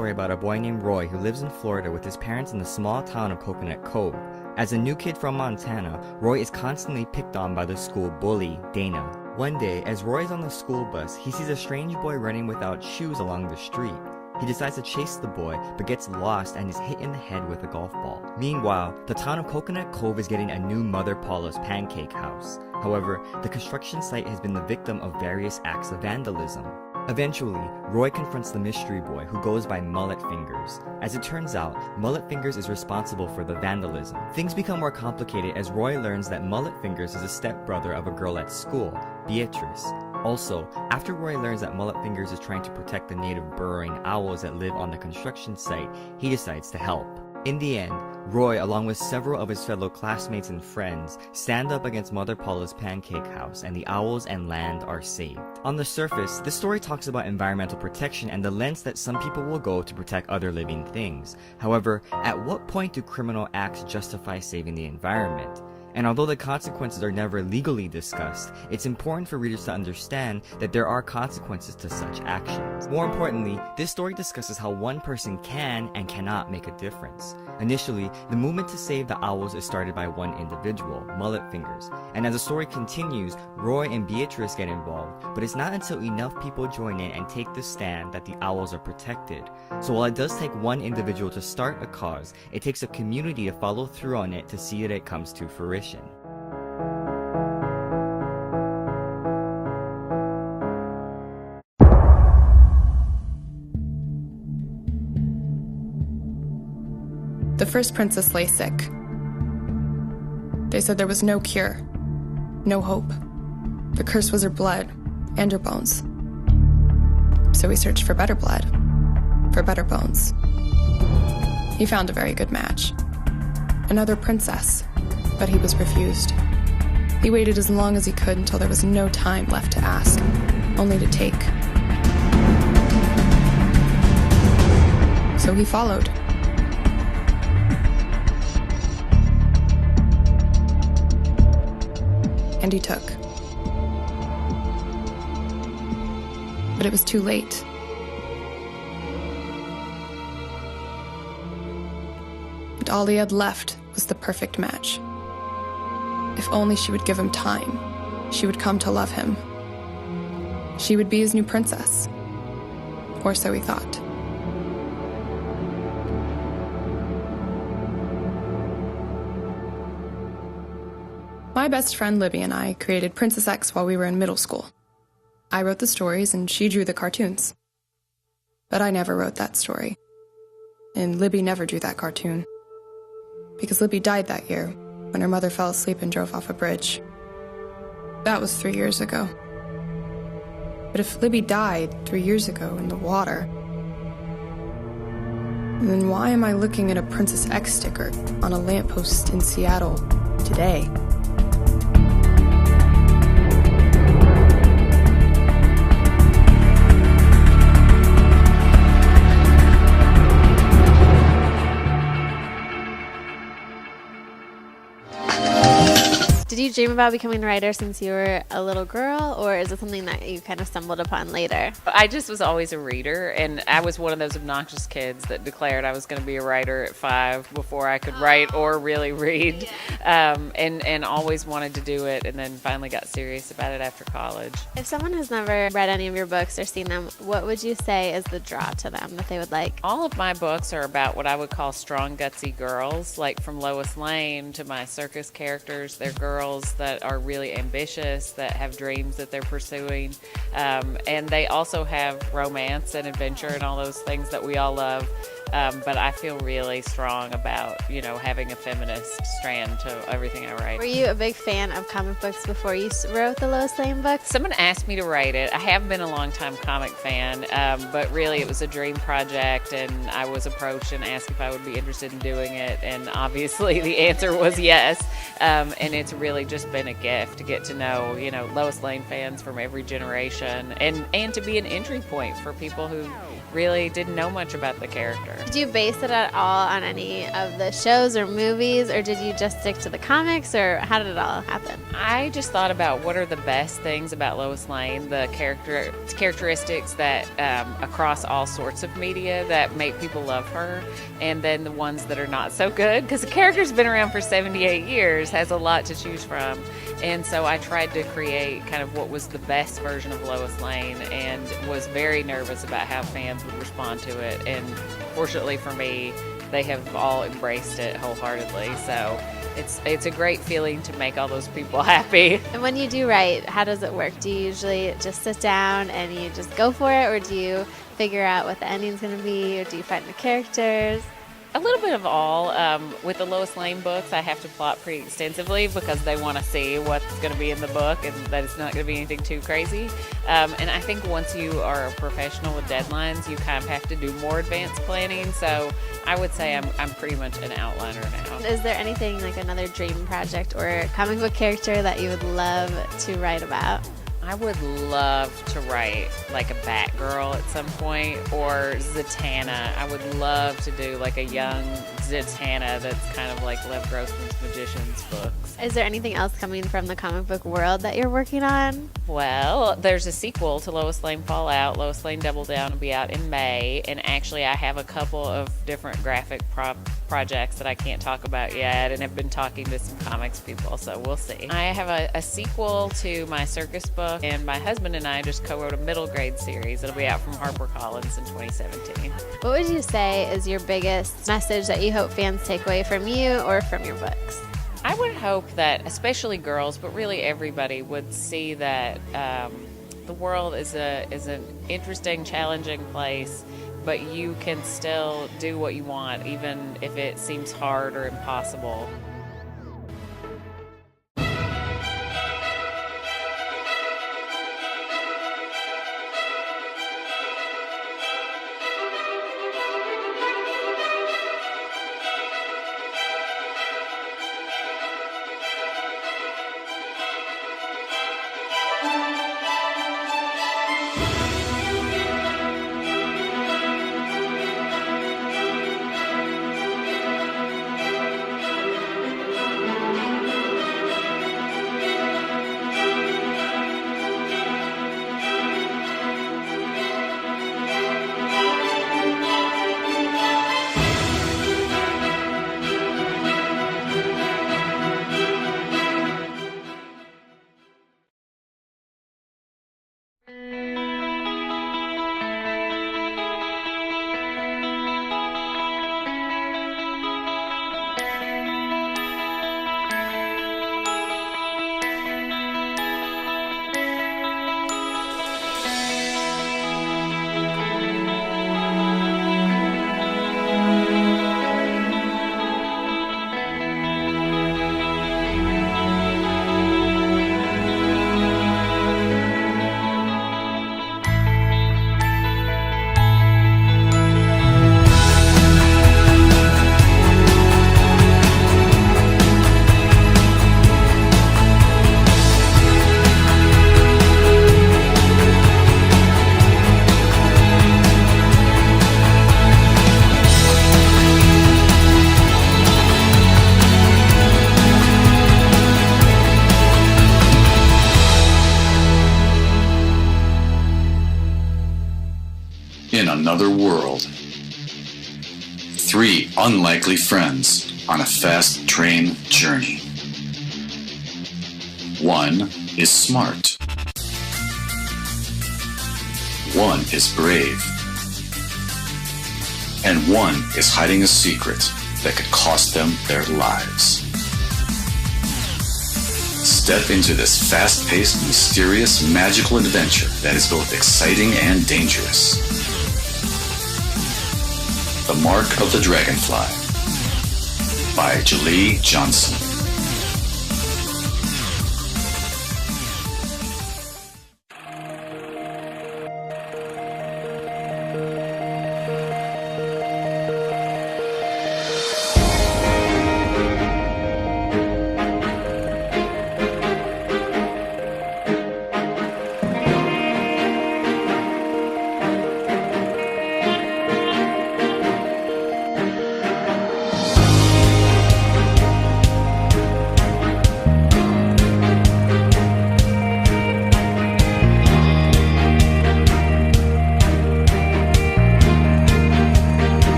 story about a boy named Roy who lives in Florida with his parents in the small town of Coconut Cove. As a new kid from Montana, Roy is constantly picked on by the school bully, Dana. One day, as Roy is on the school bus, he sees a strange boy running without shoes along the street. He decides to chase the boy, but gets lost and is hit in the head with a golf ball. Meanwhile, the town of Coconut Cove is getting a new Mother Paula's pancake house. However, the construction site has been the victim of various acts of vandalism. Eventually, Roy confronts the mystery boy who goes by Mullet Fingers. As it turns out, Mullet Fingers is responsible for the vandalism. Things become more complicated as Roy learns that Mullet Fingers is a stepbrother of a girl at school, Beatrice. Also, after Roy learns that Mullet Fingers is trying to protect the native burrowing owls that live on the construction site, he decides to help. In the end, Roy, along with several of his fellow classmates and friends, stand up against Mother Paula's pancake house, and the owls and land are saved. On the surface, this story talks about environmental protection and the lengths that some people will go to protect other living things. However, at what point do criminal acts justify saving the environment? And although the consequences are never legally discussed, it's important for readers to understand that there are consequences to such actions. More importantly, this story discusses how one person can and cannot make a difference. Initially, the movement to save the owls is started by one individual, Mullet Fingers, and as the story continues, Roy and Beatrice get involved, but it's not until enough people join in and take the stand that the owls are protected. So while it does take one individual to start a cause, it takes a community to follow through on it to see that it comes to fruition. The first princess lay sick. They said there was no cure, no hope. The curse was her blood and her bones. So he searched for better blood, for better bones. He found a very good match. Another princess, but he was refused. He waited as long as he could until there was no time left to ask, only to take. So he followed. And he took. But it was too late. And all he had left was the perfect match. If only she would give him time, she would come to love him. She would be his new princess. Or so he thought. My best friend Libby and I created Princess X while we were in middle school. I wrote the stories and she drew the cartoons. But I never wrote that story. And Libby never drew that cartoon. Because Libby died that year when her mother fell asleep and drove off a bridge. That was 3 years ago. But if Libby died 3 years ago in the water, then why am I looking at a Princess X sticker on a lamppost in Seattle today? Did you dream about becoming a writer since you were a little girl, or is it something that you kind of stumbled upon later? I just was always a reader, and I was one of those obnoxious kids that declared I was going to be a writer at 5 before I could write or really read, and always wanted to do it, and then finally got serious about it after college. If someone has never read any of your books or seen them, what would you say is the draw to them that they would like? All of my books are about what I would call strong, gutsy girls, like from Lois Lane to my circus characters. They're girls that are really ambitious, that have dreams that they're pursuing, and they also have romance and adventure and all those things that we all love. But I feel really strong about, having a feminist strand to everything I write. Were you a big fan of comic books before you wrote the Lois Lane books? Someone asked me to write it. I have been a long-time comic fan, but really it was a dream project, and I was approached and asked if I would be interested in doing it, and obviously the answer was yes. And it's really just been a gift to get to know, Lois Lane fans from every generation, and to be an entry point for people who really didn't know much about the character. Did you base it at all on any of the shows or movies, or did you just stick to the comics, or how did it all happen? I just thought about what are the best things about Lois Lane, the characteristics that across all sorts of media that make people love her, and then the ones that are not so good, because the character's been around for 78 years, has a lot to choose from. And so I tried to create kind of what was the best version of Lois Lane, and was very nervous about how fans would respond to it. And fortunately for me, they have all embraced it wholeheartedly. So it's a great feeling to make all those people happy. And when you do write, how does it work? Do you usually just sit down and you just go for it, or do you figure out what the ending's going to be, or do you find the characters? A little bit of all. With the Lois Lane books, I have to plot pretty extensively because they want to see what's going to be in the book and that it's not going to be anything too crazy. And I think once you are a professional with deadlines, you kind of have to do more advanced planning. So I would say I'm pretty much an outliner now. Is there anything like another dream project or comic book character that you would love to write about? I would love to write like a Batgirl at some point, or Zatanna. I would love to do like a young Zatanna that's kind of like Lev Grossman's Magician's books. Is there anything else coming from the comic book world that you're working on? Well, there's a sequel to Lois Lane Fallout. Lois Lane Double Down will be out in May, and actually I have a couple of different graphic projects that I can't talk about yet, and have been talking to some comics people, so we'll see. I have a sequel to my circus book, and my husband and I just co-wrote a middle grade series. It'll be out from HarperCollins in 2017. What would you say is your biggest message that you hope fans take away from you or from your books? I would hope that especially girls, but really everybody, would see that the world is an interesting, challenging place, but you can still do what you want, even if it seems hard or impossible. In another world, three unlikely friends on a fast train journey. One is smart. One is brave. And one is hiding a secret that could cost them their lives. Step into this fast-paced, mysterious, magical adventure that is both exciting and dangerous. The Mark of the Dragonfly by Jalee Johnson.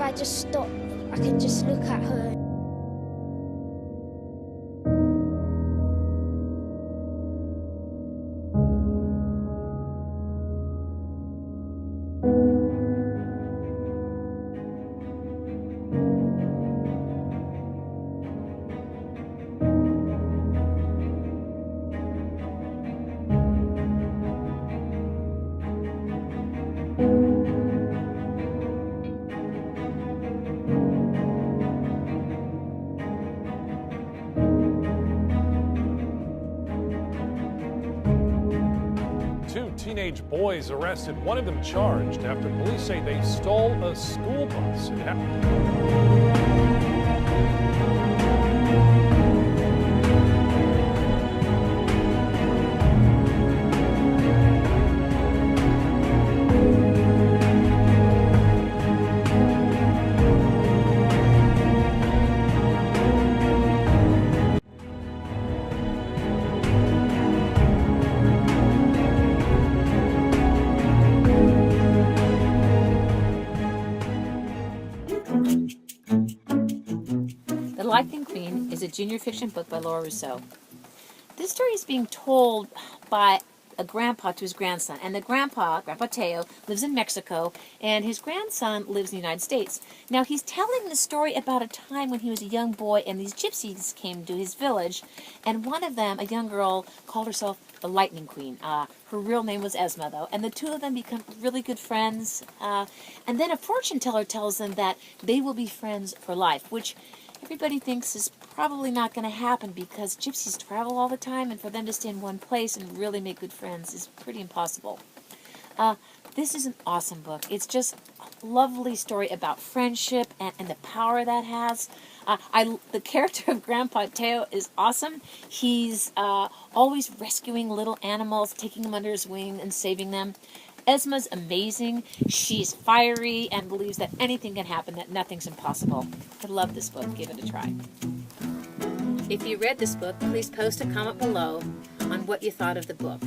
if I just stop, I could just look at her. Two teenage boys arrested, one of them charged after police say they stole a school bus. It happened. The Lightning Queen is a junior fiction book by Laura Rousseau. This story is being told by a grandpa to his grandson, and the Grandpa Teo, lives in Mexico, and his grandson lives in the United States. Now, he's telling the story about a time when he was a young boy, and these gypsies came to his village, and one of them, a young girl, called herself the Lightning Queen. Her real name was Esma, though, and the two of them become really good friends, and then a fortune teller tells them that they will be friends for life, which everybody thinks is probably not going to happen because gypsies travel all the time, and for them to stay in one place and really make good friends is pretty impossible. This is an awesome book. It's just a lovely story about friendship and the power that has. The character of Grandpa Teo is awesome. He's always rescuing little animals, taking them under his wing and saving them. Esma's amazing. She's fiery and believes that anything can happen, that nothing's impossible. I love this book. Give it a try. If you read this book, please post a comment below on what you thought of the book.